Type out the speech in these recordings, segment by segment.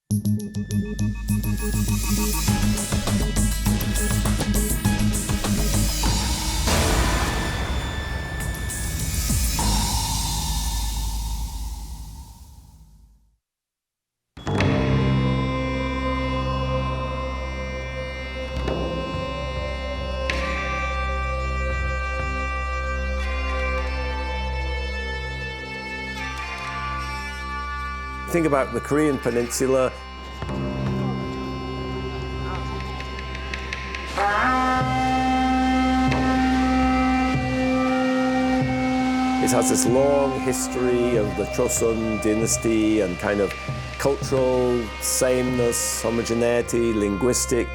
Think about the Korean Peninsula. It has this long history of the Joseon dynasty and kind of cultural sameness, homogeneity, linguistic.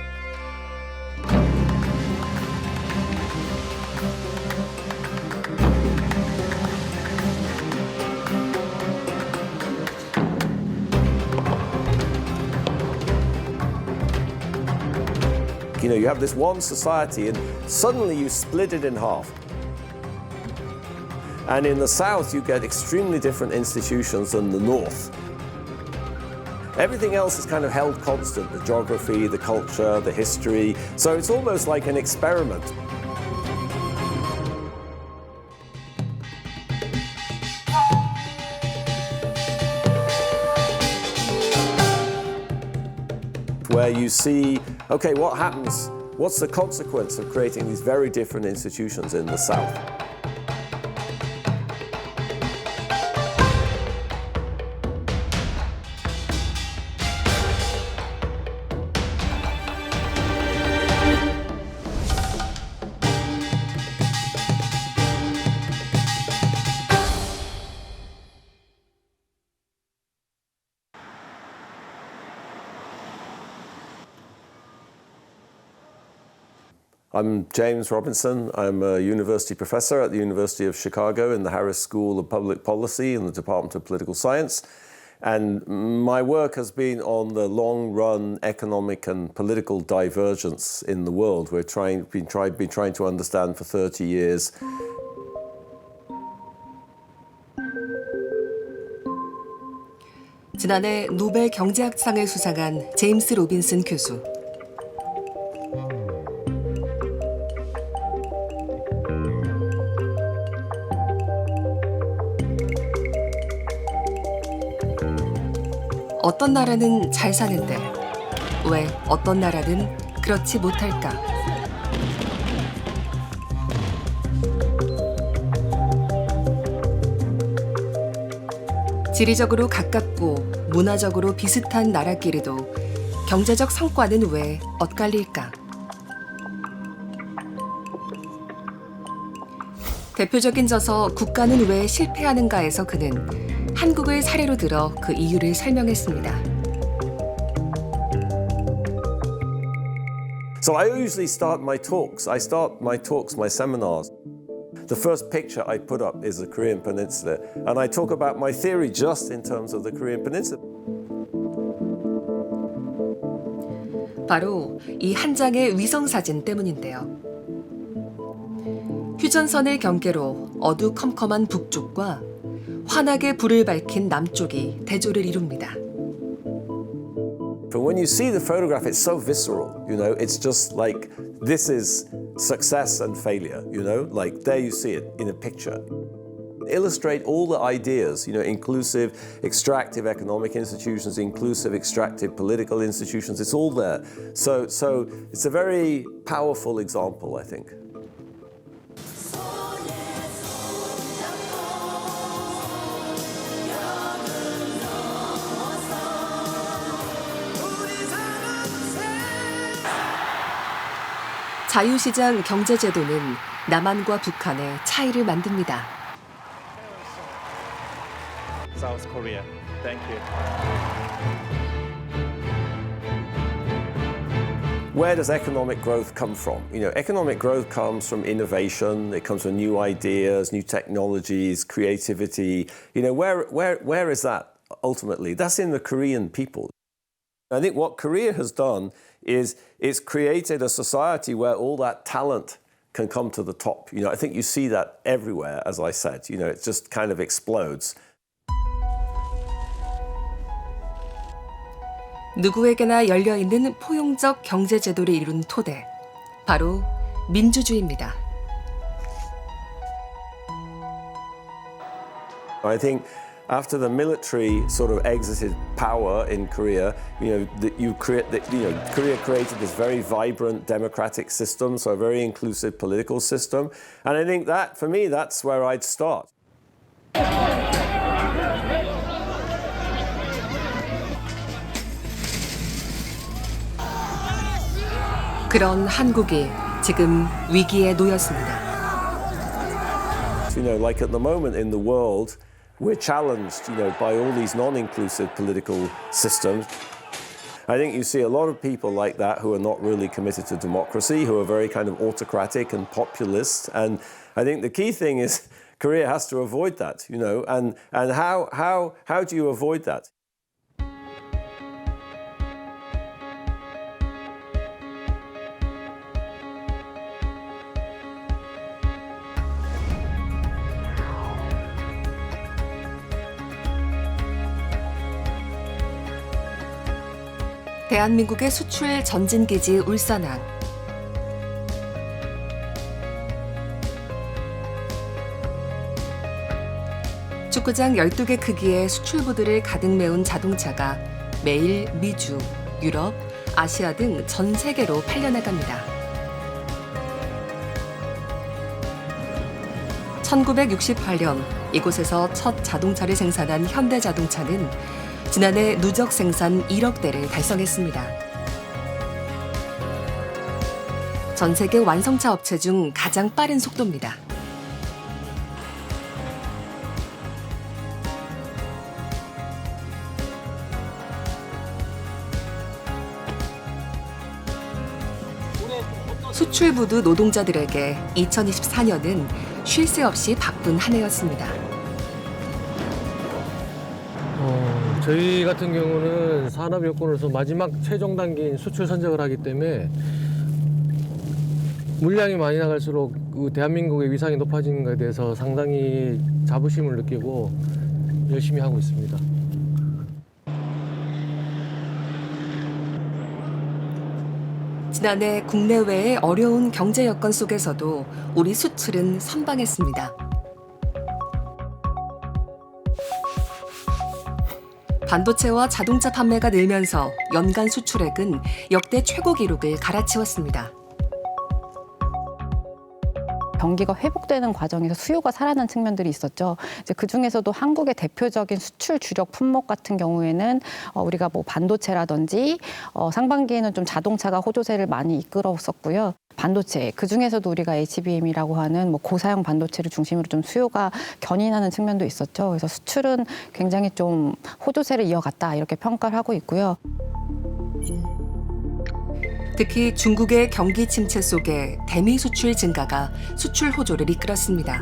You know, you have this one society and suddenly you split it in half. And in the south, you get extremely different institutions than the north. Everything else is kind of held constant, the geography, the culture, the history. So it's almost like an experiment. Where you see, okay, what happens? What's the consequence of creating these very different institutions in the South? I'm James Robinson. I'm a university professor at the University of Chicago in the Harris School of Public Policy in the Department of Political Science. And my work has been on the long-run economic and political divergence in the world. We've been trying to understand for 30 years. 지난해 노벨 경제학상을 수상한 제임스 로빈슨 교수. 어떤 나라는 잘 사는데 왜 어떤 나라는 그렇지 못할까? 지리적으로 가깝고 문화적으로 비슷한 나라끼리도 경제적 성과는 왜 엇갈릴까? 대표적인 저서 국가는 왜 실패하는가에서 그는 한국을 사례로 들어 그 이유를 설명했습니다. So I usually start my talks, my seminars. The first picture I put up is the Korean Peninsula, and I talk about my theory just in terms of the Korean Peninsula. 바로 이 한 장의 위성 사진 때문인데요. 휴전선을 경계로 어두컴컴한 북쪽과 환하게 불을 밝힌 남쪽이 대조를 이룹니다. But when you see the photograph, it's so visceral, you know, it's just like this is success and failure, you know, like there you see it in a picture. Illustrate all the ideas, you know, inclusive, extractive economic institutions, inclusive, extractive political institutions, it's all there. So it's a very powerful example, I think. 자유시장 경제제도는 남한과 북한의 차이를 만듭니다. South Korea. Thank you. Where does economic growth come from? You know, economic growth comes from innovation, it comes from new ideas, new technologies, creativity. You know, where is that ultimately? That's in the Korean people. I think what Korea has done is it's created a society where all that talent can come to the top. You know, I think you see that everywhere, as I said. You know, it just kind of explodes. 누구에게나 열려있는 포용적 경제제도를 이룬 토대, 바로 민주주의입니다. I think after the military sort of exited power in Korea, Korea created this very vibrant democratic system, so a very inclusive political system. And I think that, for me, that's where I'd start. 그런 한국이 지금 위기에 놓였습니다. Like at the moment in the world, we're challenged, by all these non-inclusive political systems. I think you see a lot of people like that who are not really committed to democracy, who are very kind of autocratic and populist. And I think the key thing is Korea has to avoid that, and how do you avoid that? 대한민국의 수출 전진기지 울산항. 축구장 12개 크기의 수출부들을 가득 메운 자동차가 매일 미주, 유럽, 아시아 등 전 세계로 팔려나갑니다. 1968년 이곳에서 첫 자동차를 생산한 현대자동차는 지난해 누적 생산 1억 대를 달성했습니다. 전 세계 완성차 업체 중 가장 빠른 속도입니다. 수출부두 노동자들에게 2024년은 쉴 새 없이 바쁜 한 해였습니다. 저희 같은 경우는 산업 여건으로서 마지막 최종 단계인 수출 선적을 하기 때문에 물량이 많이 나갈수록 대한민국의 위상이 높아지는 것에 대해서 상당히 자부심을 느끼고 열심히 하고 있습니다. 지난해 국내외의 어려운 경제 여건 속에서도 우리 수출은 선방했습니다. 반도체와 자동차 판매가 늘면서 연간 수출액은 역대 최고 기록을 갈아치웠습니다. 경기가 회복되는 과정에서 수요가 살아난 측면들이 있었죠. 이제 그 중에서도 한국의 대표적인 수출 주력 품목 같은 경우에는 우리가 반도체라든지 상반기에는 좀 자동차가 호조세를 많이 이끌었었고요. 반도체, 그 중에서도 우리가 HBM이라고 하는 고사양 반도체를 중심으로 좀 수요가 견인하는 측면도 있었죠. 그래서 수출은 굉장히 좀 호조세를 이어갔다 이렇게 평가를 하고 있고요. 특히 중국의 경기 침체 속에 대미 수출 증가가 수출 호조를 이끌었습니다.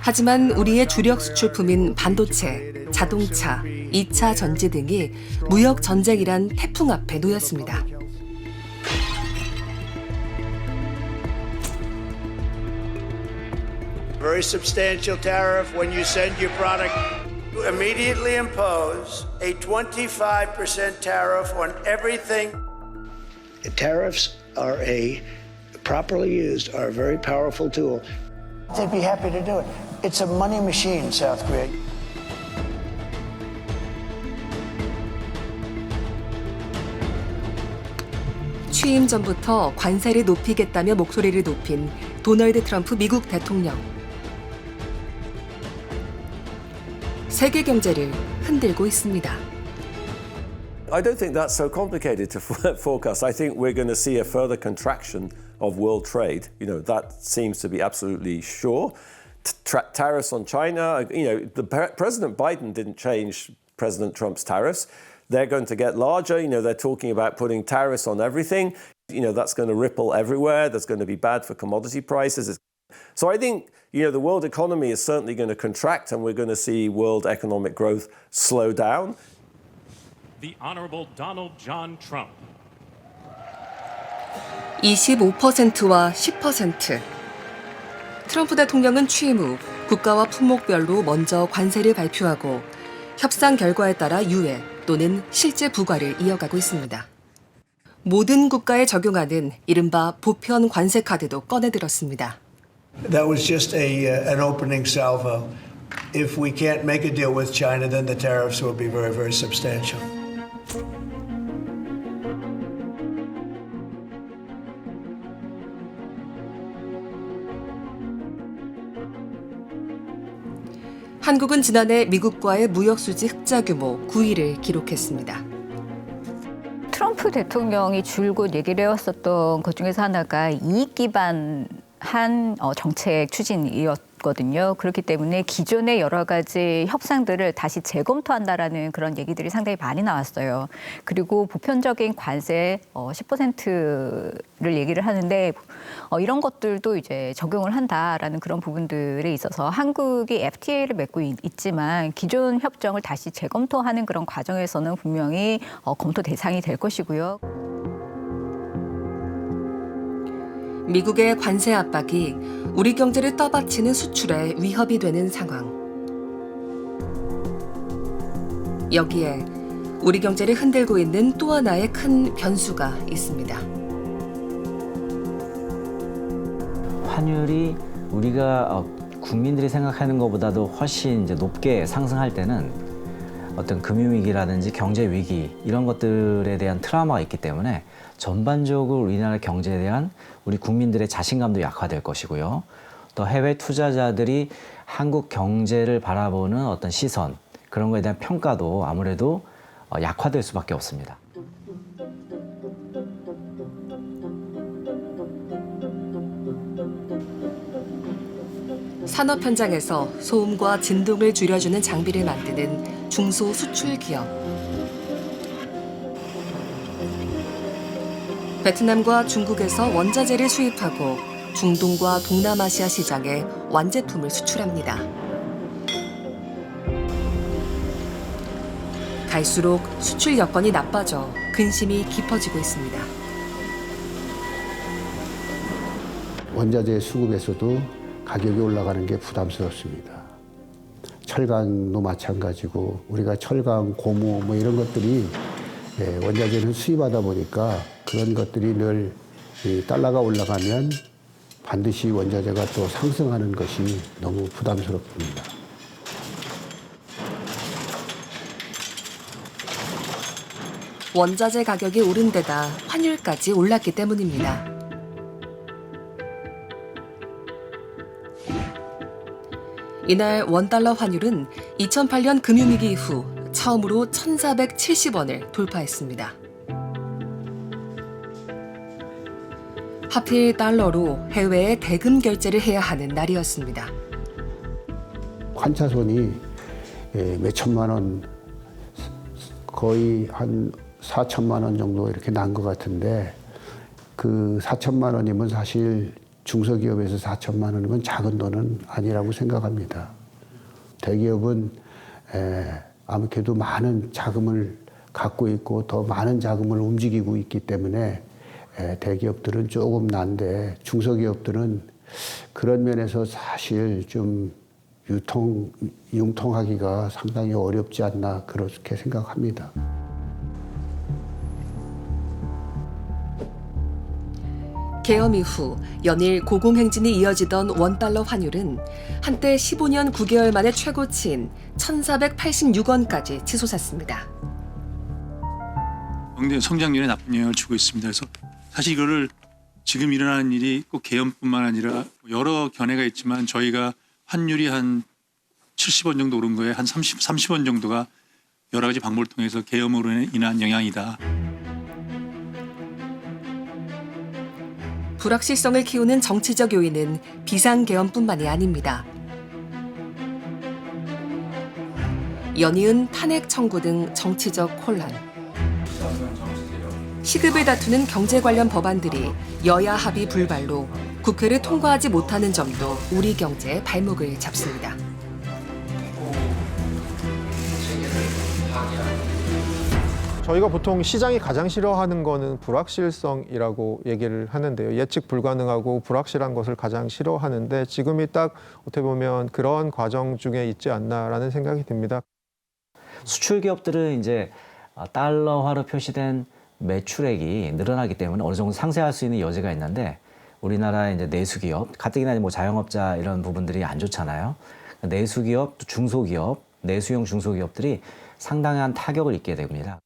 하지만 우리의 주력 수출품인 반도체, 자동차, 2차 전지 등이 무역 전쟁이란 태풍 앞에 놓였습니다. Very substantial tariff when you send your product. Immediately impose a 25% tariff on everything. The tariffs are properly used, are a very powerful tool. They'd be happy to do it. It's a money machine, South Korea. 취임 전부터 관세를 높이겠다며 목소리를 높인 도널드 트럼프 미국 대통령. 세계 경제를 흔들고 있습니다. I don't think that's so complicated to forecast. I think we're going to see a further contraction of world trade. That seems to be absolutely sure. Tariffs on China, President Biden didn't change President Trump's tariffs. They're going to get larger. They're talking about putting tariffs on everything. That's going to ripple everywhere. That's going to be bad for commodity prices. So I think, the world economy is certainly going to contract and we're going to see world economic growth slow down. The Honorable Donald John Trump. 25%와 10%. 트럼프 대통령은 취임 후 국가와 품목별로 먼저 관세를 발표하고 협상 결과에 따라 유예 또는 실제 부과를 이어가고 있습니다. 모든 국가에 적용하는 이른바 보편 관세 카드도 꺼내들었습니다. That was just an opening salvo. If we can't make a deal with China, then the tariffs will be very, very substantial. 한국은 지난해 미국과의 무역 수지 흑자 규모 9위를 기록했습니다. 트럼프 대통령이 줄곧 얘기를 해왔었던 것 중에서 하나가 이익 기반한 정책 추진이었거든요. 그렇기 때문에 기존의 여러 가지 협상들을 다시 재검토한다라는 그런 얘기들이 상당히 많이 나왔어요. 그리고 보편적인 관세 10%를 얘기를 하는데 이런 것들도 이제 적용을 한다라는 그런 부분들에 있어서 한국이 FTA를 맺고 있지만 기존 협정을 다시 재검토하는 그런 과정에서는 분명히 검토 대상이 될 것이고요. 미국의 관세 압박이 우리 경제를 떠받치는 수출에 위협이 되는 상황. 여기에 우리 경제를 흔들고 있는 또 하나의 큰 변수가 있습니다. 환율이 우리가 국민들이 생각하는 것보다도 훨씬 이제 높게 상승할 때는 어떤 금융위기라든지 경제위기 이런 것들에 대한 트라우마가 있기 때문에 전반적으로 우리나라 경제에 대한 우리 국민들의 자신감도 약화될 것이고요. 또 해외 투자자들이 한국 경제를 바라보는 어떤 시선, 그런 거에 대한 평가도 아무래도 약화될 수밖에 없습니다. 산업 현장에서 소음과 진동을 줄여주는 장비를 만드는 중소 수출 기업. 베트남과 중국에서 원자재를 수입하고 중동과 동남아시아 시장에 완제품을 수출합니다. 갈수록 수출 여건이 나빠져 근심이 깊어지고 있습니다. 원자재 수급에서도 가격이 올라가는 게 부담스럽습니다. 철강도 마찬가지고 우리가 철강, 고무 뭐 이런 것들이 원자재는 수입하다 보니까 그런 것들이 늘 달러가 올라가면 반드시 원자재가 또 상승하는 것이 너무 부담스럽습니다. 원자재 가격이 오른 데다 환율까지 올랐기 때문입니다. 이날 원달러 환율은 2008년 금융위기 이후 처음으로 1,470원을 돌파했습니다. 하필 달러로 해외에 대금 결제를 해야 하는 날이었습니다. 환차손이 몇 천만 원, 거의 한 4천만 원 정도 이렇게 난 것 같은데 그 4천만 원이면 사실 중소기업에서 4천만 원이면 작은 돈은 아니라고 생각합니다. 대기업은 아무래도 많은 자금을 갖고 있고 더 많은 자금을 움직이고 있기 때문에 대기업들은 조금 난데 중소기업들은 그런 면에서 사실 좀 융통하기가 상당히 어렵지 않나 그렇게 생각합니다. 개엄 이후 연일 고공행진이 이어지던 원달러 환율은 한때 15년 9개월 만에 최고치인 1,486원까지 치솟았습니다. 경제 성장률에 나쁜 영향을 주고 있습니다. 그래서 사실 이거를 지금 일어나는 일이 꼭 개엄뿐만 아니라 여러 견해가 있지만 저희가 환율이 한 70원 정도 오른 거에 한 30원 정도가 여러 가지 방법을 통해서 개엄으로 인한 영향이다. 불확실성을 키우는 정치적 요인은 비상계엄뿐만이 아닙니다. 연이은 탄핵 청구 등 정치적 혼란. 시급을 다투는 경제 관련 법안들이 여야 합의 불발로 국회를 통과하지 못하는 점도 우리 경제의 발목을 잡습니다. 저희가 보통 시장이 가장 싫어하는 거는 불확실성이라고 얘기를 하는데요. 예측 불가능하고 불확실한 것을 가장 싫어하는데 지금이 딱 어떻게 보면 그런 과정 중에 있지 않나라는 생각이 듭니다. 수출 기업들은 이제 달러화로 표시된 매출액이 늘어나기 때문에 어느 정도 상쇄할 수 있는 여지가 있는데 우리나라의 이제 내수기업, 가뜩이나 뭐 자영업자 이런 부분들이 안 좋잖아요. 내수기업, 또 중소기업, 내수용 중소기업들이 상당한 타격을 입게 됩니다.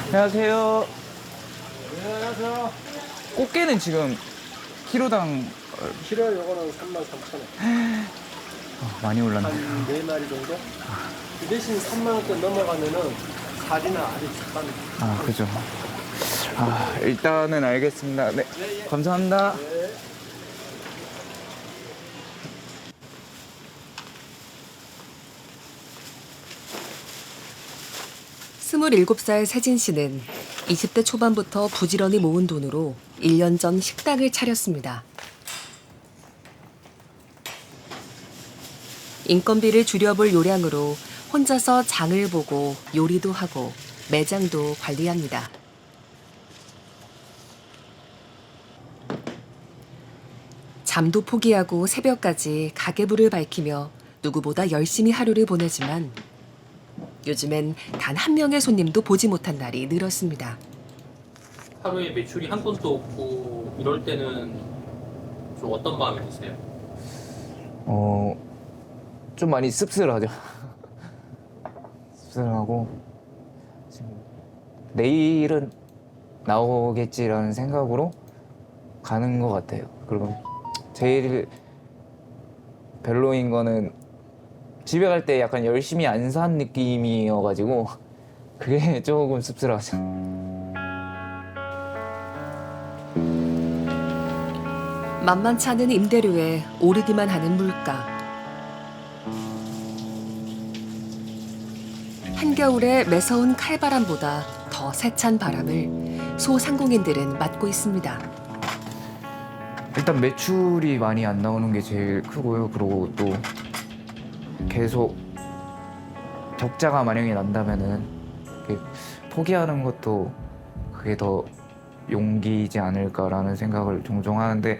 안녕하세요. 안녕하세요. 꽃게는 지금 키로당 키로 요거는 33,000원. 많이 올랐네. 한 4마리 정도? 그 대신 3만 원대 넘어가면은 살이나 알이 습관입니다. 그죠. 일단은 알겠습니다. 네, 감사합니다. 27살 세진 씨는 20대 초반부터 부지런히 모은 돈으로 1년 전 식당을 차렸습니다. 인건비를 줄여볼 요량으로 혼자서 장을 보고 요리도 하고 매장도 관리합니다. 잠도 포기하고 새벽까지 가게불을 밝히며 누구보다 열심히 하루를 보내지만 요즘엔 단 한 명의 손님도 보지 못한 날이 늘었습니다. 하루에 매출이 한 건도 없고 이럴 때는 좀 어떤 마음이 드세요? 좀 많이 씁쓸하죠. 씁쓸하고 지금 내일은 나오겠지라는 생각으로 가는 것 같아요. 그리고 제일 별로인 거는 집에 갈 때 약간 열심히 안 산 느낌이어가지고 그게 조금 씁쓸하죠. 만만치 않은 임대료에 오르기만 하는 물가. 한겨울에 매서운 칼바람보다 더 세찬 바람을 소상공인들은 맞고 있습니다. 일단 매출이 많이 안 나오는 게 제일 크고요. 그리고 또 계속 적자가 만약에 난다면은 포기하는 것도 그게 더 용기이지 않을까라는 생각을 종종 하는데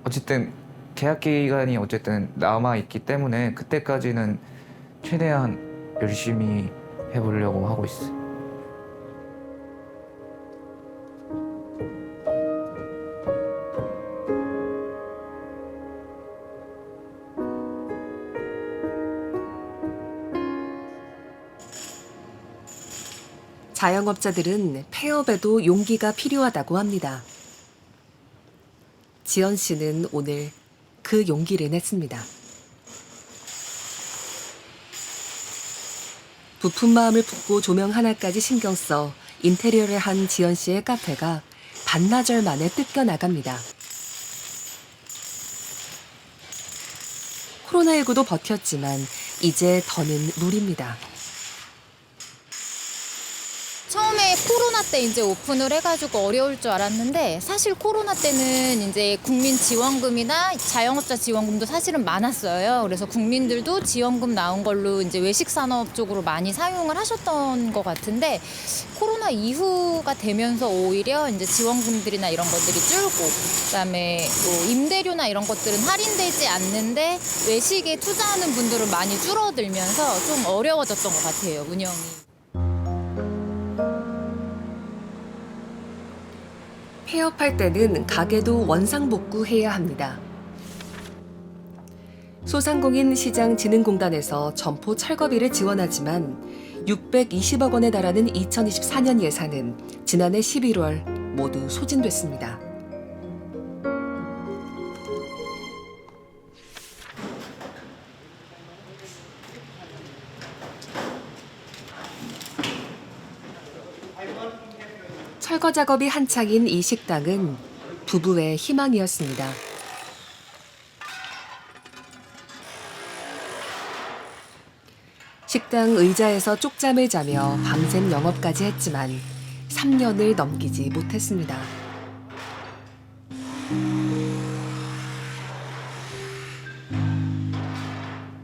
어쨌든 계약 기간이 어쨌든 남아 있기 때문에 그때까지는 최대한 열심히 해보려고 하고 있어요. 자영업자들은 폐업에도 용기가 필요하다고 합니다. 지연 씨는 오늘 그 용기를 냈습니다. 부푼 마음을 붓고 조명 하나까지 신경 써 인테리어를 한 지연 씨의 카페가 반나절 만에 뜯겨 나갑니다. 코로나19도 버텼지만 이제 더는 무리입니다. 처음에 코로나 때 이제 오픈을 해가지고 어려울 줄 알았는데 사실 코로나 때는 이제 국민 지원금이나 자영업자 지원금도 사실은 많았어요. 그래서 국민들도 지원금 나온 걸로 이제 외식 산업 쪽으로 많이 사용을 하셨던 것 같은데 코로나 이후가 되면서 오히려 이제 지원금들이나 이런 것들이 줄고 그다음에 뭐 임대료나 이런 것들은 할인되지 않는데 외식에 투자하는 분들은 많이 줄어들면서 좀 어려워졌던 것 같아요, 운영이. 폐업할 때는 가게도 원상복구해야 합니다. 소상공인 시장진흥공단에서 점포 철거비를 지원하지만 620억 원에 달하는 2024년 예산은 지난해 11월 모두 소진됐습니다. 철거 작업이 한창인 이 식당은 부부의 희망이었습니다. 식당 의자에서 쪽잠을 자며 밤샘 영업까지 했지만 3년을 넘기지 못했습니다.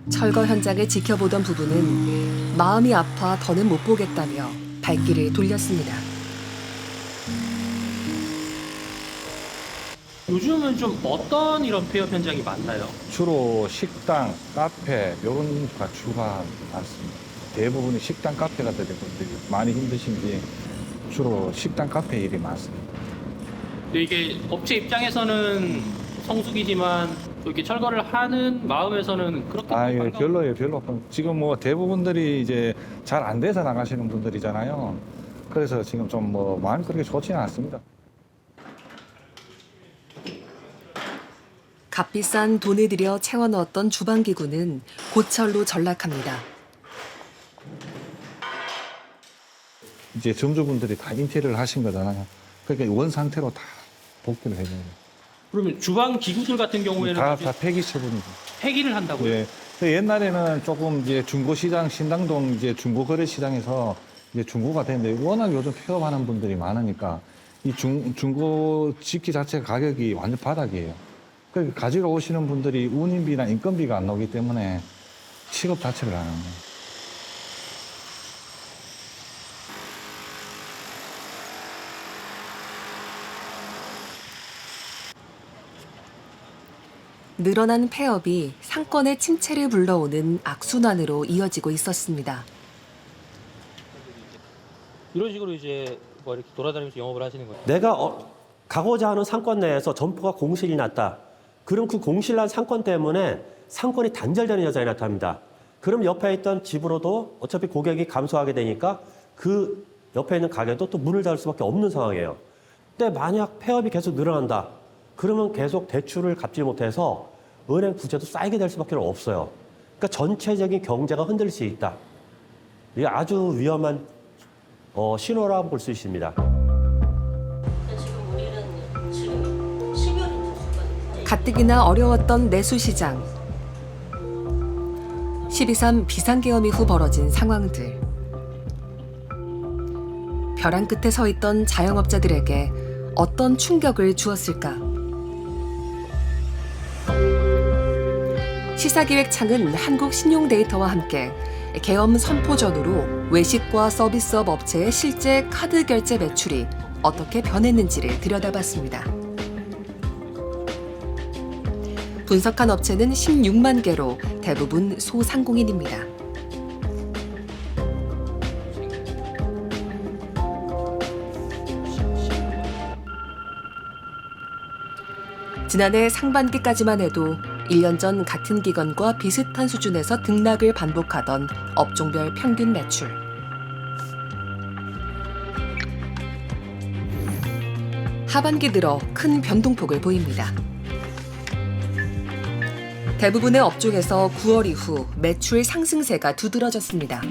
철거 현장을 지켜보던 부부는 마음이 아파 더는 못 보겠다며 발길을 돌렸습니다. 요즘은 좀 어떤 이런 폐업 현장이 많나요? 주로 식당, 카페 이런 가추가 많습니다. 대부분이 식당, 카페가 되고 많이 힘드신지 주로 식당, 카페 일이 많습니다. 근데 이게 업체 입장에서는 성수기지만 또 이렇게 철거를 하는 마음에서는 그렇게 예, 별로예요, 별로. 지금 뭐 대부분들이 이제 잘 안 돼서 나가시는 분들이잖아요. 그래서 지금 좀 뭐 마음이 그렇게 좋지는 않습니다. 값비싼 돈을 들여 채워 넣었던 주방기구는 고철로 전락합니다. 이제 점주분들이 다 인테리어를 하신 거잖아요. 그러니까 원 상태로 다 복귀를 해줘야 돼요. 그러면 주방 기구들 같은 경우에는 다 폐기 처분이죠. 폐기를 한다고요? 예. 옛날에는 조금 이제 중고 시장, 신당동 이제 중고 거래 시장에서 이제 중고가 되는데 워낙 요즘 폐업하는 분들이 많으니까 이 중고 집기 자체 가격이 완전 바닥이에요. 그러니까 가지러 오시는 분들이 운임비나 인건비가 안 나오기 때문에 취급 자체를 안 하는 거예요. 늘어난 폐업이 상권의 침체를 불러오는 악순환으로 이어지고 있었습니다. 이런 식으로 이제 뭐 이렇게 돌아다니면서 영업을 하시는 거예요? 내가 가고자 하는 상권 내에서 점포가 공실이 났다. 그럼 그 공실난 상권 때문에 상권이 단절되는 현상이 나타납니다. 그럼 옆에 있던 집으로도 어차피 고객이 감소하게 되니까 그 옆에 있는 가게도 또 문을 닫을 수밖에 없는 상황이에요. 근데 만약 폐업이 계속 늘어난다. 그러면 계속 대출을 갚지 못해서 은행 부채도 쌓이게 될 수밖에 없어요. 그러니까 전체적인 경제가 흔들릴 수 있다. 이게 아주 위험한 신호라고 볼 수 있습니다. 가뜩이나 어려웠던 내수시장. 12.3 비상계엄 이후 벌어진 상황들. 벼랑 끝에 서 있던 자영업자들에게 어떤 충격을 주었을까? 시사기획창은 한국신용데이터와 함께 계엄 선포 전후로 외식과 서비스업 업체의 실제 카드 결제 매출이 어떻게 변했는지를 들여다봤습니다. 분석한 업체는 16만 개로 대부분 소상공인입니다. 지난해 상반기까지만 해도 1년 전 같은 기간과 비슷한 수준에서 등락을 반복하던 업종별 평균 매출. 하반기 들어 큰 변동폭을 보입니다. 대부분의 업종에서 9월 이후 매출 상승세가 두드러졌습니다.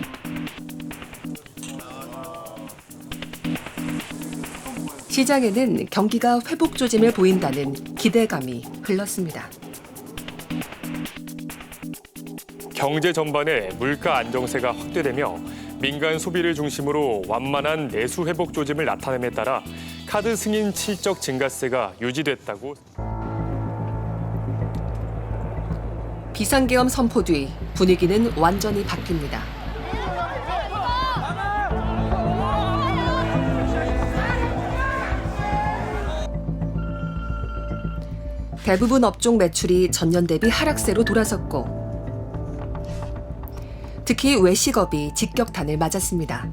시장에는 경기가 회복 조짐을 보인다는 기대감이 흘렀습니다. 경제 전반에 물가 안정세가 확대되며 민간 소비를 중심으로 완만한 내수 회복 조짐을 나타냄에 따라 카드 승인 실적 증가세가 유지됐다고. 비상계엄 선포 뒤 분위기는 완전히 바뀝니다. 대부분 업종 매출이 전년 대비 하락세로 돌아섰고 특히 외식업이 직격탄을 맞았습니다.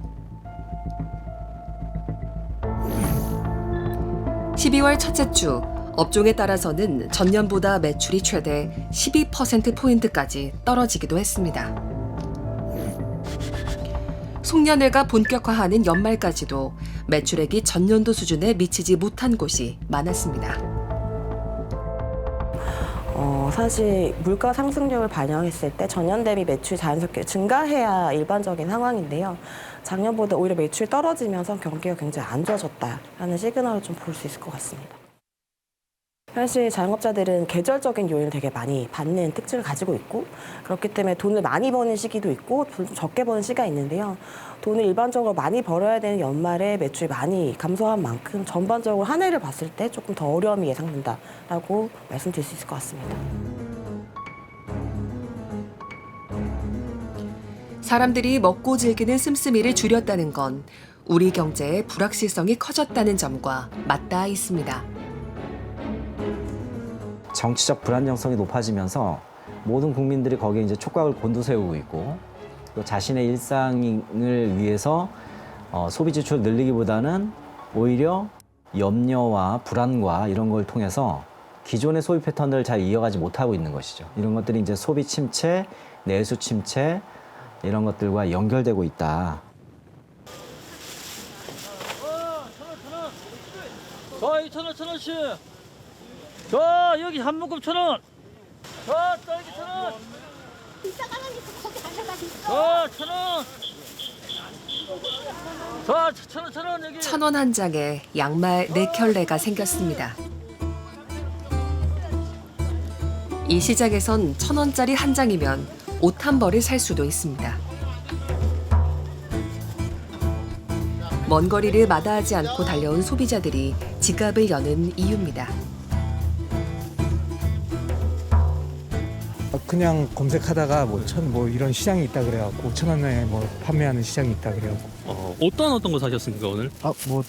12월 첫째 주 업종에 따라서는 전년보다 매출이 최대 12%포인트까지 떨어지기도 했습니다. 송년회가 본격화하는 연말까지도 매출액이 전년도 수준에 미치지 못한 곳이 많았습니다. 사실 물가 상승률을 반영했을 때 전년 대비 매출이 자연스럽게 증가해야 일반적인 상황인데요. 작년보다 오히려 매출이 떨어지면서 경기가 굉장히 안 좋아졌다라는 시그널을 좀 볼 수 있을 것 같습니다. 사실 자영업자들은 계절적인 요인을 되게 많이 받는 특징을 가지고 있고 그렇기 때문에 돈을 많이 버는 시기도 있고 적게 버는 시기가 있는데요. 돈을 일반적으로 많이 벌어야 되는 연말에 매출이 많이 감소한 만큼 전반적으로 한 해를 봤을 때 조금 더 어려움이 예상된다라고 말씀드릴 수 있을 것 같습니다. 사람들이 먹고 즐기는 씀씀이를 줄였다는 건 우리 경제의 불확실성이 커졌다는 점과 맞닿아 있습니다. 정치적 불안정성이 높아지면서 모든 국민들이 거기에 이제 촉각을 곤두세우고 있고 또 자신의 일상을 위해서 소비 지출을 늘리기보다는 오히려 염려와 불안과 이런 걸 통해서 기존의 소비 패턴을 잘 이어가지 못하고 있는 것이죠. 이런 것들이 이제 소비 침체, 내수 침체 이런 것들과 연결되고 있다. 자, 2,000원, 1,000원씩. 자, 여기 한 묶음 1,000원. 자, 딸기 1,000원. 자, 1,000원. 자, 1,000원, 1,000원 여기. 1,000원 한 장에 양말 4켤레가 생겼습니다. 이 시장에선 1,000원짜리 한 장이면 옷 한 벌을 살 수도 있습니다. 먼 거리를 마다하지 않고 달려온 소비자들이 지갑을 여는 이유입니다. 그냥 검색하다가 뭐 이런 시장이 있다 그래갖고 5,000원에 뭐 판매하는 시장이 있다 그래갖고. 어떤 거 사셨습니까 오늘? 뭐 한번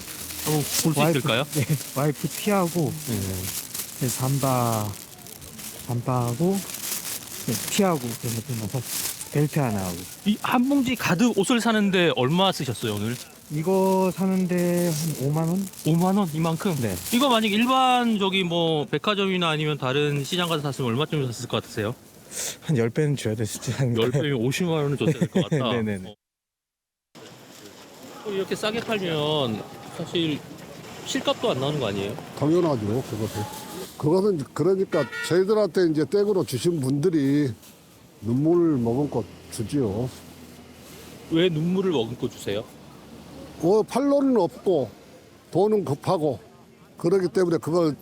볼 수 있을까요? 네, 와이프 티하고 반바하고 티하고 벨트 하나 하고. 이 한 봉지 가득 옷을 사는데 얼마 쓰셨어요 오늘? 이거 사는데 한 5만 원? 5만 원 이만큼? 네. 이거 만약 일반 뭐 백화점이나 아니면 다른 시장 가서 샀으면 얼마쯤 샀을 것 같으세요? 한 10배는 줘야 될 수도 있는데. 10배면 50만 원은 줬어야 될 것 같다. 네네네. 이렇게 싸게 팔면 사실 실값도 안 나오는 거 아니에요? 당연하죠, 그것은 그러니까 저희들한테 이제 댁으로 주신 분들이 눈물을 머금고 주지요. 왜 눈물을 머금고 주세요? 팔로는 없고 돈은 급하고 그러기 때문에 그걸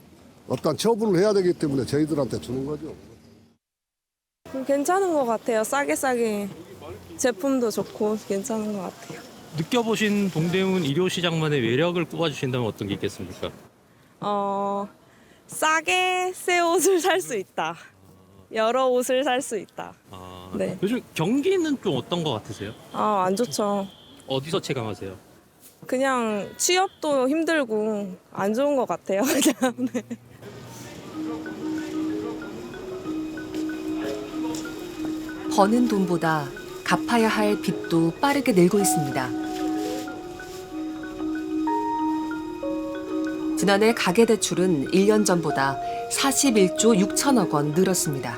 어떤 처분을 해야 되기 때문에 저희들한테 주는 거죠. 괜찮은 것 같아요. 싸게 제품도 좋고 괜찮은 것 같아요. 느껴보신 동대문 일요시장만의 매력을 꼽아주신다면 어떤 게 있겠습니까? 싸게 새 옷을 살 수 있다. 여러 옷을 살 수 있다. 네. 요즘 경기는 좀 어떤 것 같으세요? 안 좋죠. 어디서 체감하세요? 그냥 취업도 힘들고 안 좋은 것 같아요. 그냥. 네. 버는 돈보다 갚아야 할 빚도 빠르게 늘고 있습니다. 지난해 가계대출은 1년 전보다 41조 6천억 원 늘었습니다.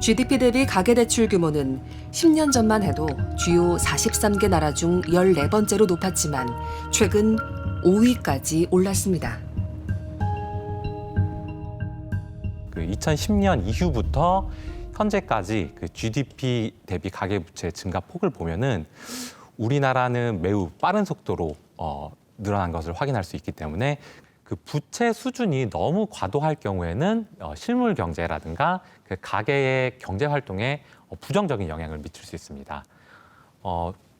GDP 대비 가계대출 규모는 10년 전만 해도 주요 43개 나라 중 14번째로 높았지만 최근 5위까지 올랐습니다. 2010년 이후부터 현재까지 GDP 대비 가계부채 증가폭을 보면은 우리나라는 매우 빠른 속도로 늘어난 것을 확인할 수 있기 때문에 그 부채 수준이 너무 과도할 경우에는 실물 경제라든가 그 가계의 경제 활동에 부정적인 영향을 미칠 수 있습니다.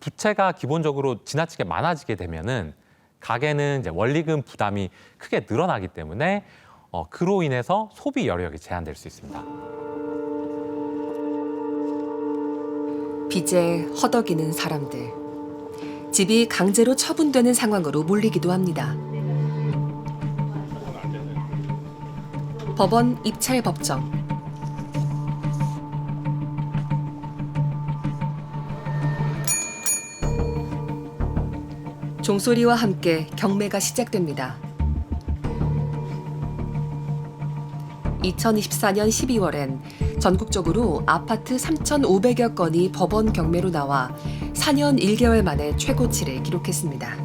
부채가 기본적으로 지나치게 많아지게 되면은 가계는 이제 원리금 부담이 크게 늘어나기 때문에 그로 인해서 소비 여력이 제한될 수 있습니다. 빚에 허덕이는 사람들. 집이 강제로 처분되는 상황으로 몰리기도 합니다. 법원 입찰 법정. 종소리와 함께 경매가 시작됩니다. 2024년 12월엔 전국적으로 아파트 3,500여 건이 법원 경매로 나와 4년 1개월 만에 최고치를 기록했습니다.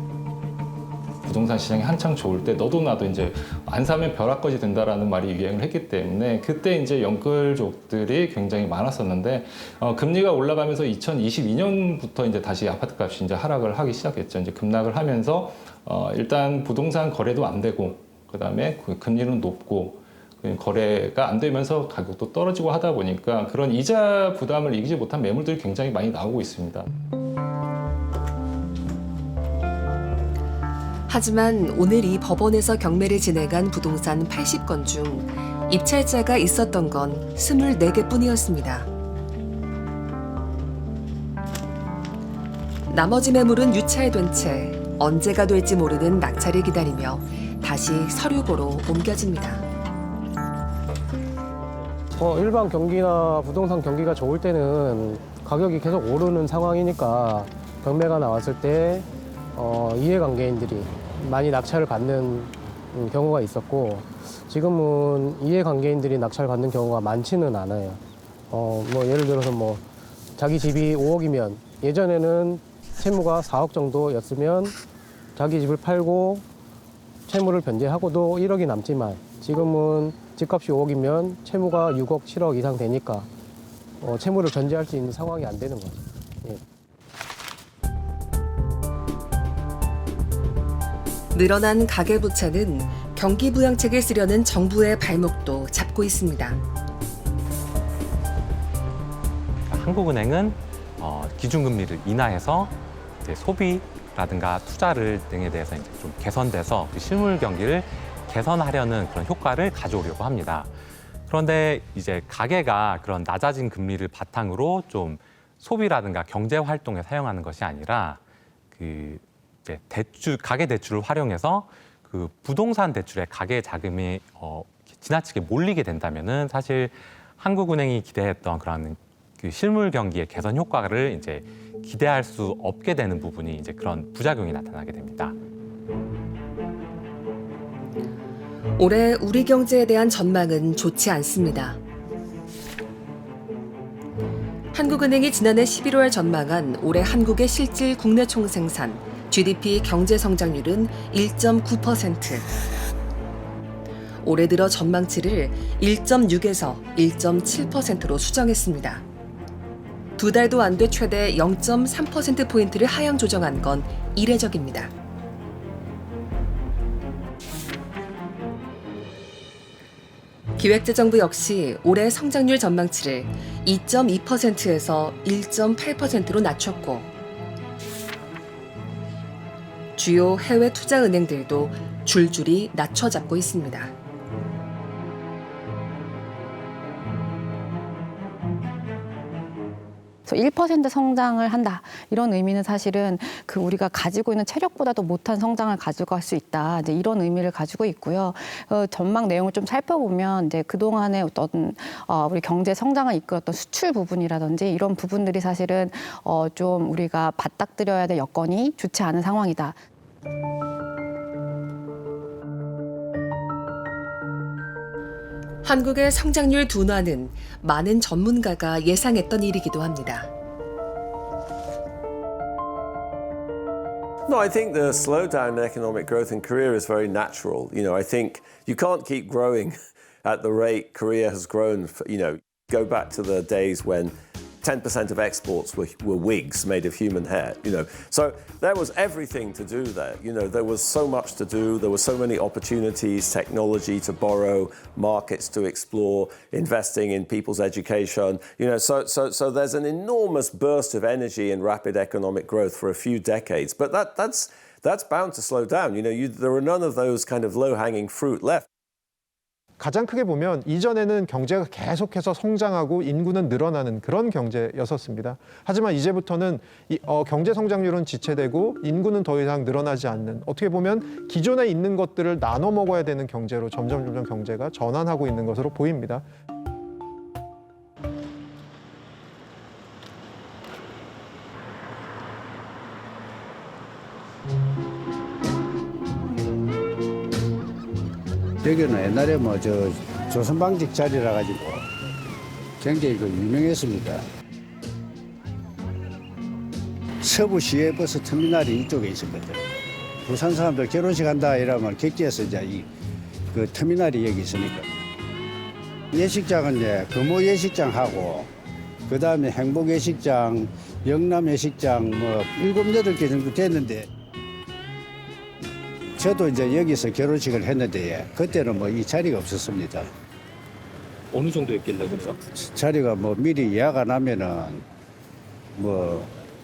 부동산 시장이 한창 좋을 때 너도 나도 이제 안 사면 벼락거지 된다라는 말이 유행을 했기 때문에 그때 이제 연끌족들이 굉장히 많았었는데 금리가 올라가면서 2022년부터 이제 다시 아파트 값이 이제 하락을 하기 시작했죠. 이제 급락을 하면서 일단 부동산 거래도 안 되고 그다음에 금리는 높고 거래가 안 되면서 가격도 떨어지고 하다 보니까 그런 이자 부담을 이기지 못한 매물들이 굉장히 많이 나오고 있습니다. 하지만 오늘 이 법원에서 경매를 진행한 부동산 80건 중 입찰자가 있었던 건 24개뿐이었습니다. 나머지 매물은 유찰된 채 언제가 될지 모르는 낙찰을 기다리며 다시 서류고로 옮겨집니다. 일반 경기나 부동산 경기가 좋을 때는 가격이 계속 오르는 상황이니까 경매가 나왔을 때 이해관계인들이 많이 낙찰을 받는 경우가 있었고, 지금은 이해관계인들이 낙찰 받는 경우가 많지는 않아요. 예를 들어서 자기 집이 5억이면 예전에는 채무가 4억 정도였으면 자기 집을 팔고 채무를 변제하고도 1억이 남지만, 지금은 집값이 5억이면 채무가 6억, 7억 이상 되니까 채무를 변제할 수 있는 상황이 안 되는 거죠. 예. 늘어난 가계부채는 경기부양책을 쓰려는 정부의 발목도 잡고 있습니다. 한국은행은 기준금리를 인하해서 이제 소비라든가 투자를 등에 대해서 이제 좀 개선돼서 그 실물 경기를 개선하려는 그런 효과를 가져오려고 합니다. 그런데 이제 가계가 그런 낮아진 금리를 바탕으로 좀 소비라든가 경제 활동에 사용하는 것이 아니라 그 이제 가계 대출을 활용해서 그 부동산 대출에 가계 자금이 지나치게 몰리게 된다면은 사실 한국은행이 기대했던 그런 그 실물 경기의 개선 효과를 이제 기대할 수 없게 되는 부분이 이제 그런 부작용이 나타나게 됩니다. 올해 우리 경제에 대한 전망은 좋지 않습니다. 한국은행이 지난해 11월 전망한 올해 한국의 실질 국내 총생산 GDP 경제 성장률은 1.9%. 올해 들어 전망치를 1.6에서 1.7%로 수정했습니다. 두 달도 안 돼 최대 0.3%포인트를 하향 조정한 건 이례적입니다. 기획재정부 역시 올해 성장률 전망치를 2.2%에서 1.8%로 낮췄고, 주요 해외 투자은행들도 줄줄이 낮춰잡고 있습니다. 그래서 1% 성장을 한다. 이런 의미는 사실은 그 우리가 가지고 있는 체력보다도 못한 성장을 가져갈 수 있다. 이제 이런 의미를 가지고 있고요. 전망 내용을 좀 살펴보면 이제 그동안의 어떤 우리 경제 성장을 이끌었던 수출 부분이라든지 이런 부분들이 사실은 좀 우리가 맞닥뜨려야 될 여건이 좋지 않은 상황이다. 한국의 성장률 둔화는 많은 전문가가 예상했던 일이기도 합니다. No, I think the slowdown in economic growth in Korea is very natural. I think you can't keep growing at the rate Korea has grown. Go back to the days when 10% of exports were wigs made of human hair, So there was everything to do there. There was so much to do. There were so many opportunities, technology to borrow, markets to explore, investing in people's education. So there's an enormous burst of energy and rapid economic growth for a few decades. But that's bound to slow down. There are none of those kind of low-hanging fruit left. 가장 크게 보면 이전에는 경제가 계속해서 성장하고 인구는 늘어나는 그런 경제였었습니다. 하지만 이제부터는 경제 성장률은 지체되고 인구는 더 이상 늘어나지 않는, 어떻게 보면 기존에 있는 것들을 나눠 먹어야 되는 경제로 점점 경제가 전환하고 있는 것으로 보입니다. 여기는 옛날에 조선방직 자리라 가지고 굉장히 유명했습니다. 서부 시외버스 터미널이 이쪽에 있었거든. 부산 사람들 결혼식 한다 이러면 객지에서 이제 그 터미널이 여기 있으니까. 예식장은 이제 금호 예식장하고 그 다음에 행복 예식장, 영남 예식장 7, 8개 정도 됐는데. 저도 이제 여기서 결혼식을 했는데 그때는 이 자리가 없었습니다. 어느 정도 했길래 그래서? 자리가 미리 예약 안 하면은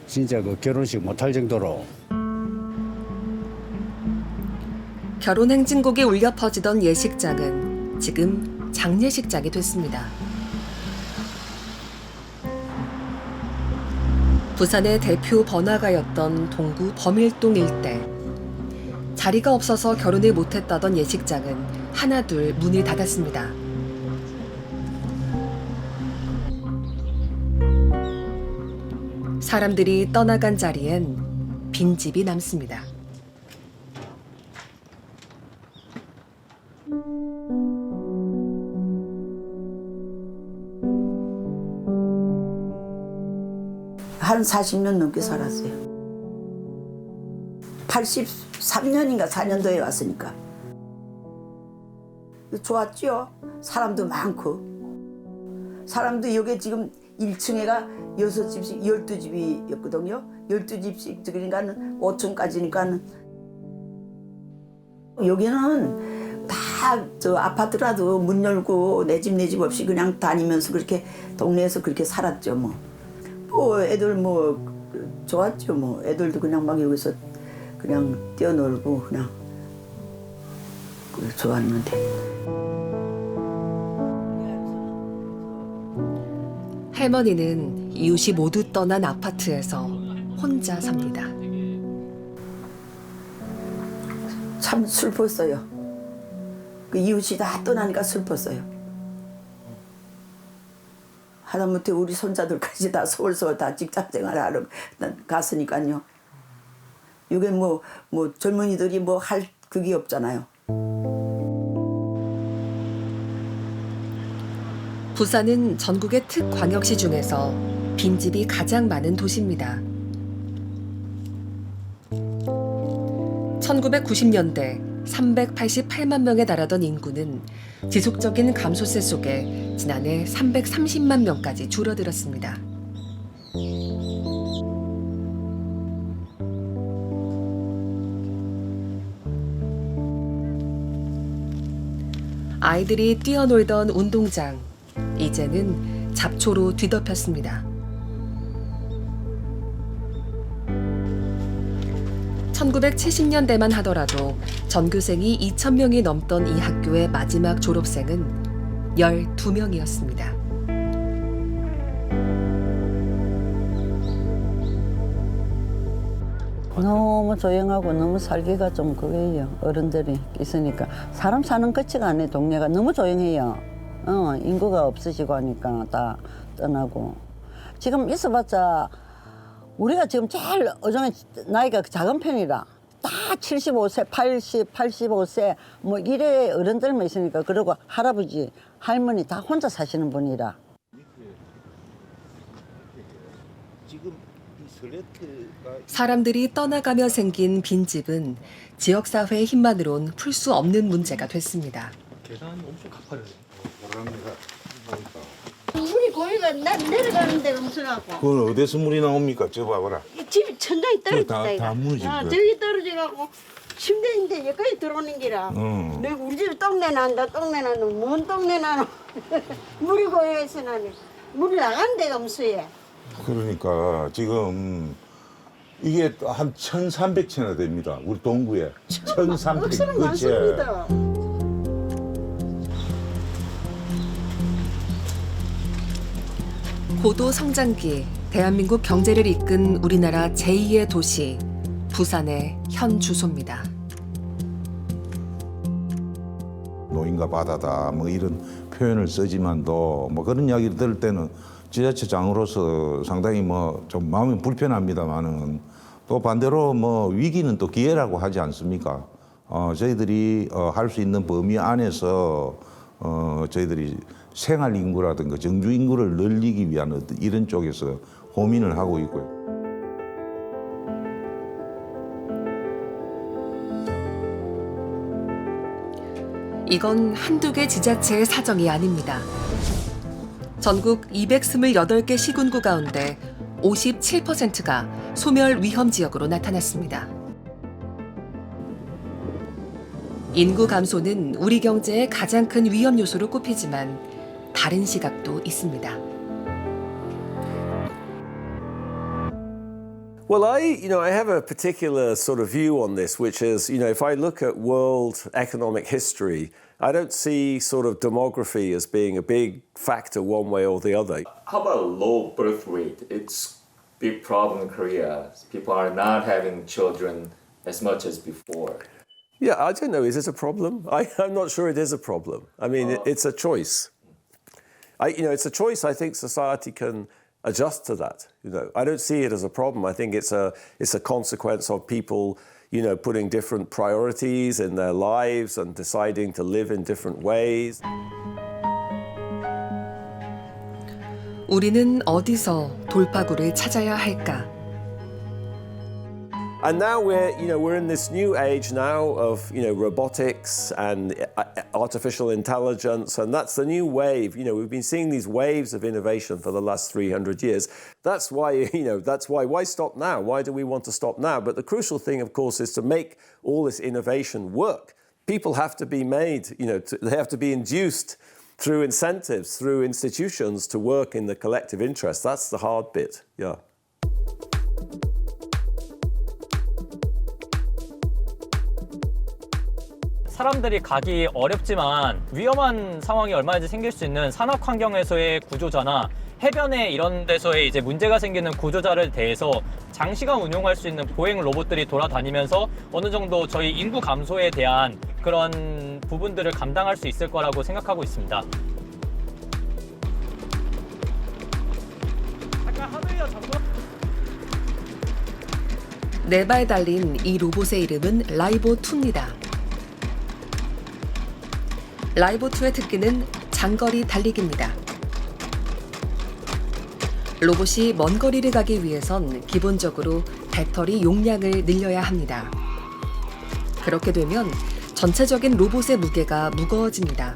진짜 그 결혼식 못할 정도로. 결혼 행진곡이 울려 퍼지던 예식장은 지금 장례식장이 됐습니다. 부산의 대표 번화가였던 동구 범일동 일대. 자리가 없어서 결혼을 못했다던 예식장은 하나둘 문을 닫았습니다. 사람들이 떠나간 자리엔 빈집이 남습니다. 한 40년 넘게 살았어요. 83년인가 4년도에 왔으니까. 좋았죠. 사람도 많고. 사람도 여기 지금 1층에가 6집씩 12집이었거든요. 12집씩 그러니까 5층까지니까 여기는 다 저 아파트라도 문 열고 내 집 없이 그냥 다니면서 그렇게 동네에서 그렇게 살았죠. 뭐 애들 뭐 좋았죠. 뭐 애들도 그냥 막 여기서 그냥 뛰어놀고 그냥 좋았는데. 할머니는 이웃이 모두 떠난 아파트에서 혼자 삽니다. 참 슬펐어요. 그 이웃이 다 떠나니까 슬펐어요. 하다못해 우리 손자들까지 다 서울서 다 직장생활하러 갔으니까요. 이게 뭐 젊은이들이 뭐 할 그게 없잖아요. 부산은 전국의 특광역시 중에서 빈집이 가장 많은 도시입니다. 1990년대 388만 명에 달하던 인구는 지속적인 감소세 속에 지난해 330만 명까지 줄어들었습니다. 아이들이 뛰어놀던 운동장, 이제는 잡초로 뒤덮였습니다. 1970년대만 하더라도 전교생이 2,000명이 넘던 이 학교의 마지막 졸업생은 12명이었습니다. 너무 조용하고 너무 살기가 좀 그거예요. 어른들이 있으니까. 사람 사는 끝이가 아니에요. 동네가 너무 조용해요. 인구가 없어지고 하니까 다 떠나고. 지금 있어봤자 우리가 지금 제일 어정에 나이가 작은 편이라 다 75세, 80, 85세 뭐 이래 어른들만 있으니까. 그리고 할아버지, 할머니 다 혼자 사시는 분이라. 사람들이 떠나가며 생긴 빈집은 지역사회의 힘만으론 풀 수 없는 문제가 됐습니다. 계단 엄청 가파르네. 물이 고이가 내려가는 데가 무슨하고. 그건 어디서 물이 나옵니까? 저 봐봐라. 집이 천장이 떨어졌다. 다 무너진 거야. 저기 떨어져갖고 침대인데 여기까지 들어오는 기라. 내 우리 집 똥내 난다. 똥내 나는 뭔 똥내 나노. 물이 고여서 나는 물이 나가는 데가 무서워. 그러니까 지금 이게 한 1,300채나 됩니다. 우리 동구에 1,300채. 많습니다. 고도 성장기, 대한민국 경제를 이끈 우리나라 제2의 도시, 부산의 현 주소입니다. 노인과 바다다 뭐 이런 표현을 쓰지만도 뭐 그런 이야기를 들을 때는 지자체장으로서 상당히 뭐 좀 마음이 불편합니다만은 또 반대로 뭐 위기는 또 기회라고 하지 않습니까? 저희들이 할 수 있는 범위 안에서 저희들이 생활 인구라든가 정주 인구를 늘리기 위한 이런 쪽에서 고민을 하고 있고요. 이건 한두 개 지자체의 사정이 아닙니다. 전국 228개 시군구 가운데 57%가 소멸 위험 지역으로 나타났습니다. 인구 감소는 우리 경제의 가장 큰 위험 요소로 꼽히지만 다른 시각도 있습니다. Well, I have a particular sort of view on this, which is, if I look at world economic history, I don't see sort of demography as being a big factor one way or the other. How about low birth rate? It's big problem in Korea. People are not having children as much as before. Yeah, I don't know. Is it a problem? I'm not sure it is a problem. I mean, it's a choice. It's a choice. I think society can adjust to that. I don't see it as a problem. I think it's a consequence of people, putting different priorities in their lives and deciding to live in different ways. 우리는 어디서 돌파구를 찾아야 할까? And now we're in this new age now of robotics and artificial intelligence, and that's the new wave. We've been seeing these waves of innovation for the last 300 years. That's why why stop now? Why do we want to stop now? But the crucial thing, of course, is to make all this innovation work. People have to be made, they have to be induced through incentives, through institutions to work in the collective interest. That's the hard bit. Yeah. 사람들이 가기 어렵지만 위험한 상황이 얼마든지 생길 수 있는 산업 환경에서의 구조자나 해변에 이런 데서의 이제 문제가 생기는 구조자를 대해서 장시간 운용할 수 있는 보행 로봇들이 돌아다니면서 어느 정도 저희 인구 감소에 대한 그런 부분들을 감당할 수 있을 거라고 생각하고 있습니다. 네 발 달린 이 로봇의 이름은 라이보2입니다. 라이보2의 특기는 장거리 달리기입니다. 로봇이 먼 거리를 가기 위해선 기본적으로 배터리 용량을 늘려야 합니다. 그렇게 되면 전체적인 로봇의 무게가 무거워집니다.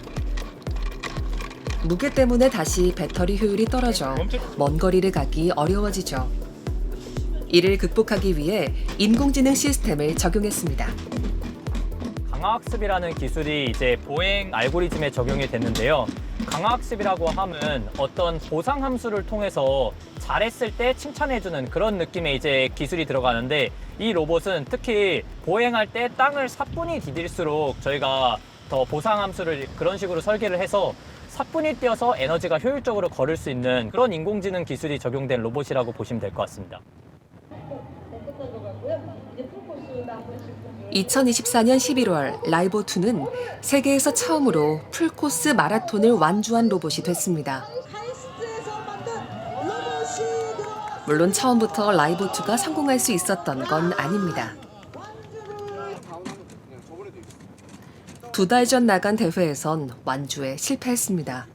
무게 때문에 다시 배터리 효율이 떨어져 먼 거리를 가기 어려워지죠. 이를 극복하기 위해 인공지능 시스템을 적용했습니다. 강화학습이라는 기술이 이제 보행 알고리즘에 적용이 됐는데요. 강화학습이라고 함은 어떤 보상 함수를 통해서 잘했을 때 칭찬해주는 그런 느낌의 이제 기술이 들어가는데, 이 로봇은 특히 보행할 때 땅을 사뿐히 디딜수록 저희가 더 보상 함수를 그런 식으로 설계를 해서 사뿐히 뛰어서 에너지가 효율적으로 걸을 수 있는 그런 인공지능 기술이 적용된 로봇이라고 보시면 될 것 같습니다. 2024년 11월 라이보2는 세계에서 처음으로 풀코스 마라톤을 완주한 로봇이 됐습니다. 물론 처음부터 라이보2가 성공할 수 있었던 건 아닙니다. 2달 전 나간 대회에선 완주에 실패했습니다.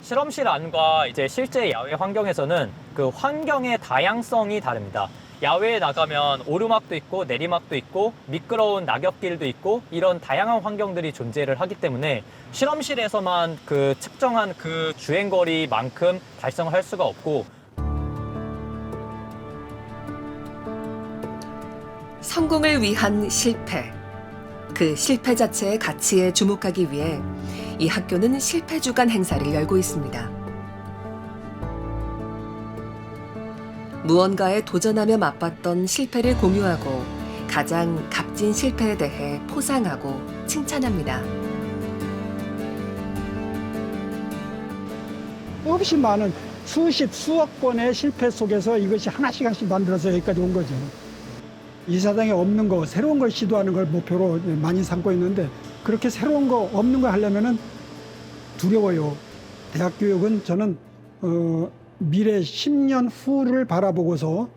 실험실 안과 이제 실제 야외 환경에서는 그 환경의 다양성이 다릅니다. 야외에 나가면 오르막도 있고 내리막도 있고 미끄러운 낙엽길도 있고 이런 다양한 환경들이 존재를 하기 때문에 실험실에서만 그 측정한 그 주행거리만큼 달성할 수가 없고, 성공을 위한 실패. 그 실패 자체의 가치에 주목하기 위해 이 학교는 실패 주간 행사를 열고 있습니다. 무언가에 도전하며 맛봤던 실패를 공유하고 가장 값진 실패에 대해 포상하고 칭찬합니다. 없이 많은 수억 번의 실패 속에서 이것이 하나씩 만들어서 여기까지 온 거죠. 이 세상에 없는 거, 새로운 걸 시도하는 걸 목표로 많이 삼고 있는데, 그렇게 새로운 거, 없는 거 하려면은 두려워요. 대학 교육은 저는 미래 10년 후를 바라보고서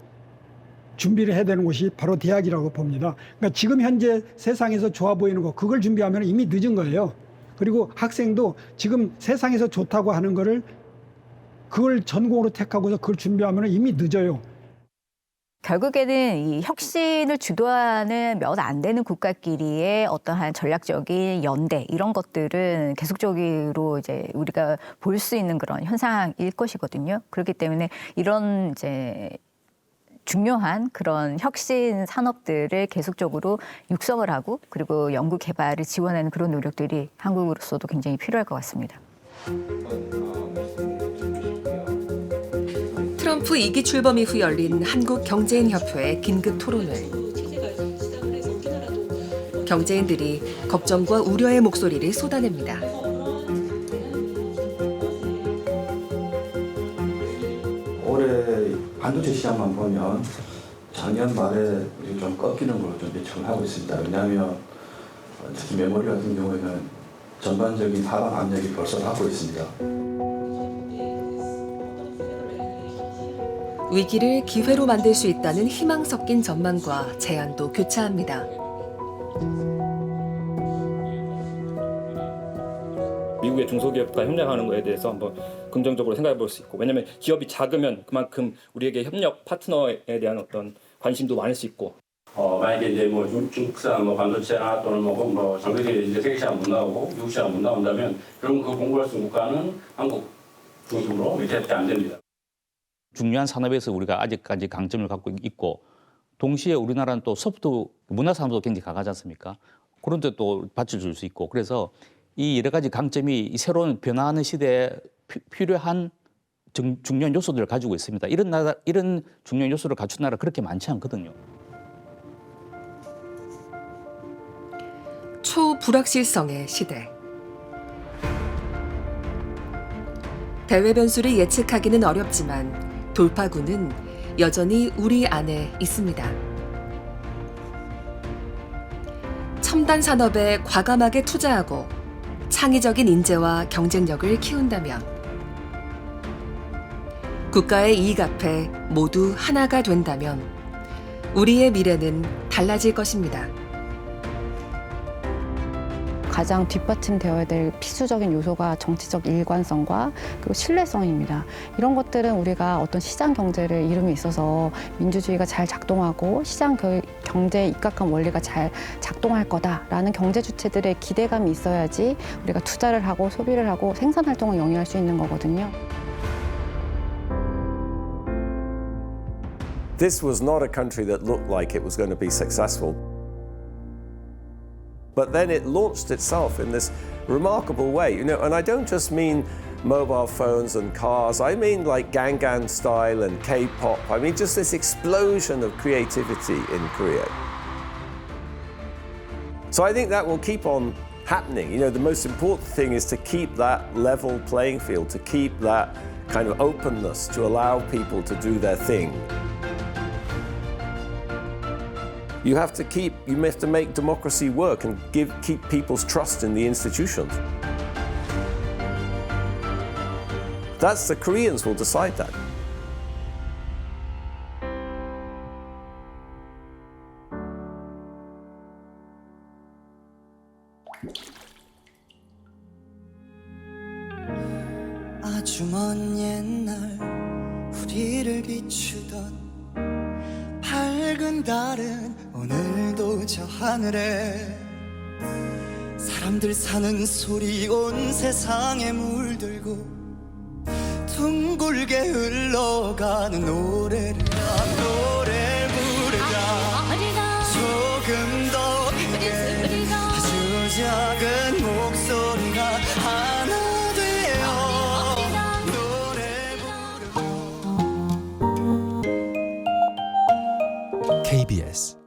준비를 해야 되는 곳이 바로 대학이라고 봅니다. 그러니까 지금 현재 세상에서 좋아 보이는 거, 그걸 준비하면 이미 늦은 거예요. 그리고 학생도 지금 세상에서 좋다고 하는 거를 그걸 전공으로 택하고서 그걸 준비하면 이미 늦어요. 결국에는 이 혁신을 주도하는 몇 안 되는 국가끼리의 어떠한 전략적인 연대, 이런 것들은 계속적으로 이제 우리가 볼 수 있는 그런 현상일 것이거든요. 그렇기 때문에 이런 이제 중요한 그런 혁신 산업들을 계속적으로 육성을 하고, 그리고 연구 개발을 지원하는 그런 노력들이 한국으로서도 굉장히 필요할 것 같습니다. 트럼프 2기 출범 이후 열린 한국경제인협회의 긴급 토론회. 경제인들이 걱정과 우려의 목소리를 쏟아냅니다. 반도체 시장만 보면 작년 말에 좀 꺾이는 걸로 좀 예측을 하고 있습니다. 왜냐하면 특히 메모리 같은 경우에는 전반적인 하방 압력이 벌써 나고 있습니다. 위기를 기회로 만들 수 있다는 희망 섞인 전망과 제안도 교차합니다. 미국의 중소기업과 협력하는 것에 대해서 한번 긍정적으로 생각해 볼 수 있고, 왜냐하면 기업이 작으면 그만큼 우리에게 협력 파트너에 대한 어떤 관심도 많을 수 있고. 만약에 이제 뭐 중국산 뭐 반도체나 또는 뭐 장비들이 이제 세계 시장 못 나오고 미국 시장 못 나온다면 그럼 그 공부할 수 있는 국가는 한국 중심으로 이렇게 안 됩니다. 중요한 산업에서 우리가 아직까지 강점을 갖고 있고, 동시에 우리나라는 또 소프트 문화 산업도 굉장히 강하지 않습니까? 그런 데 또 받쳐줄 수 있고, 그래서 이 여러 가지 강점이 이 새로운 변화하는 시대에 필요한 중요한 요소들을 가지고 있습니다. 이런 중요한 요소를 갖춘 나라 그렇게 많지 않거든요. 초불확실성의 시대. 대외 변수를 예측하기는 어렵지만 돌파구는 여전히 우리 안에 있습니다. 첨단 산업에 과감하게 투자하고 창의적인 인재와 경쟁력을 키운다면 국가의 이익 앞에 모두 하나가 된다면 우리의 미래는 달라질 것입니다. 가장 뒷받침되어야 될 필수적인 요소가 정치적 일관성과 그리고 신뢰성입니다. 이런 것들은 우리가 어떤 시장 경제를 이름에 있어서 민주주의가 잘 작동하고 시장 경제에 입각한 원리가 잘 작동할 거다라는 경제 주체들의 기대감이 있어야지 우리가 투자를 하고 소비를 하고 생산 활동을 영위할 수 있는 거거든요. This was not a country that looked like it was going to be successful. But then it launched itself in this remarkable way, you know, and I don't just mean mobile phones and cars, I mean like Gangnam Style and K-pop, I mean just this explosion of creativity in Korea. So I think that will keep on happening. You know, the most important thing is to keep that level playing field, to keep that kind of openness to allow people to do their thing. You have to make democracy work and keep people's trust in the institutions. That's the Koreans will decide that. 아주 먼 옛날 우리를 비추던 밝은 달은 오늘도 저 하늘에 사람들 사는 소리 온 세상에 물들고 둥글게 흘러가는 노래를 노래 부르자 조금 더 크게 아주 작은 목소리가 하나 되어 노래 부르고 KBS